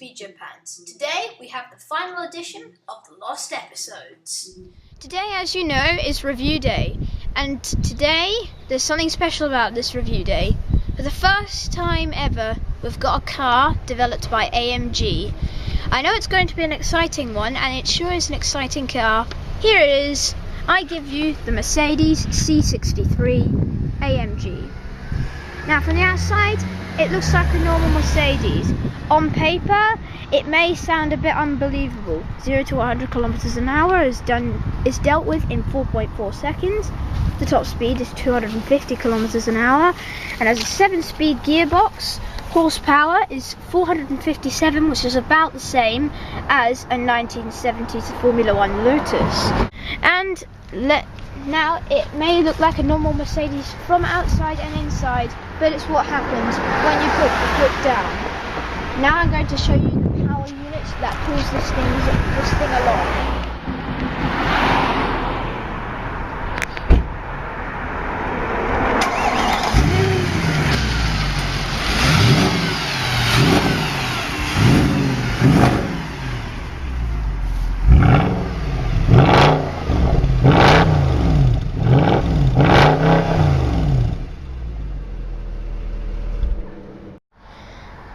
Speed Your Pants. Today we have the final edition of the Lost Episodes. Today, as you know, is review day, and today there's something special about this review day. For the first time ever, we've got a car developed by AMG. I know it's going to be an exciting one, and it sure is an exciting car. Here it is. I give you the Mercedes C63 AMG. Now from the outside, it looks like a normal Mercedes. On paper, it may sound a bit unbelievable. 0 to 100 kilometers an hour is dealt with in 4.4 seconds. The top speed is 250 kilometers an hour, and has a 7-speed gearbox. Horsepower is 457, which is about the same as a 1970s Formula 1 Lotus. And now it may look like a normal Mercedes from outside and inside, but it's what happens when you put the foot down. Now I'm going to show you the power unit that pulls this thing along.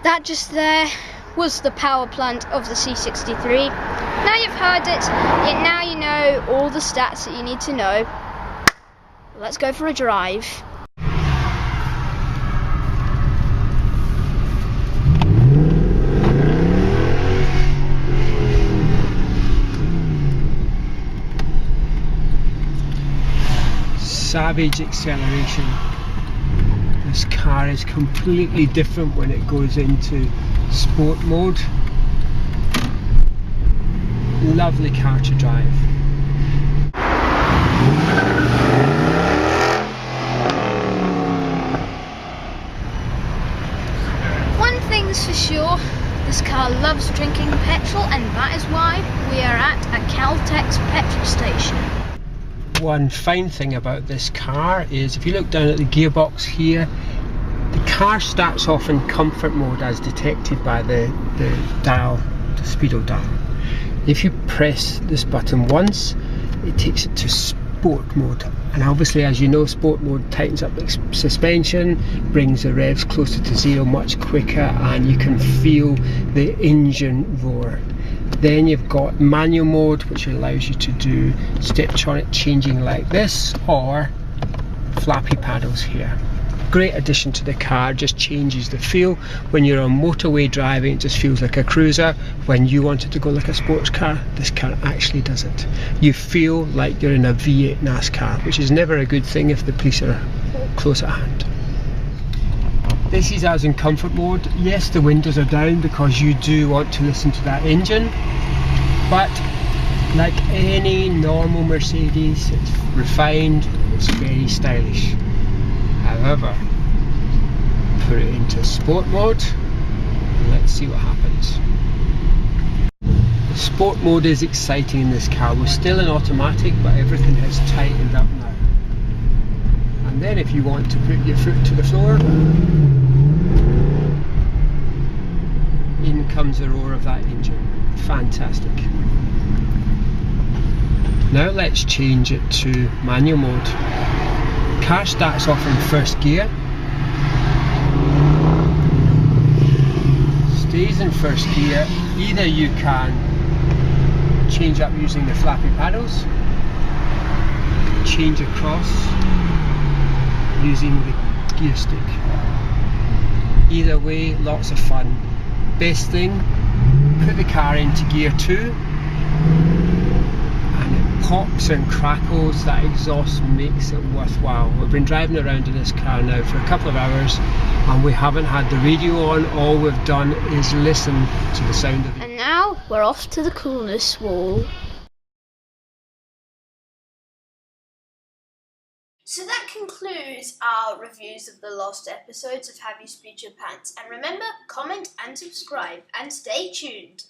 That just there was the power plant of the C63. Now you've heard it, now you know all the stats that you need to know. Let's go for a drive. Savage acceleration. This car is completely different when it goes into sport mode. Lovely car to drive. One thing's for sure, this car loves drinking petrol, and that is why we are at a Caltex petrol station. One fine thing about this car is if you look down at the gearbox here, the car starts off in comfort mode as detected by the dial, the speedo dial. If you press this button once, it takes it to sport mode, and obviously, as you know, sport mode tightens up the suspension, brings the revs closer to zero much quicker, and you can feel the engine roar. Then you've got manual mode, which allows you to do steptronic changing like this, or flappy paddles here. Great addition to the car, just changes the feel. When you're on motorway driving, it just feels like a cruiser. When you want it to go like a sports car, this car actually does it. You feel like you're in a V8 NASCAR, which is never a good thing if the police are close at hand. This is as in comfort mode. Yes, the windows are down because you do want to listen to that engine, but like any normal Mercedes, it's refined, it's very stylish. However, put it into sport mode and let's see what happens. The sport mode is exciting in this car. We're still in automatic, but everything has tightened up now. And then if you want to put your foot to the floor, in comes the roar of that engine. Fantastic. Now let's change it to manual mode. Car starts off in first gear, stays in first gear. Either you can change up using the flappy paddles, change across using the gear stick. Either way, lots of fun. Best thing, put the car into gear 2 and it pops and crackles. That exhaust makes it worthwhile. We've been driving around in this car now for a couple of hours and we haven't had the radio on. All we've done is listen to the sound of it. And now we're off to the coolness wall. So that concludes our reviews of the Lost Episodes of Have You Speed Your Pants. And remember, comment and subscribe, and stay tuned.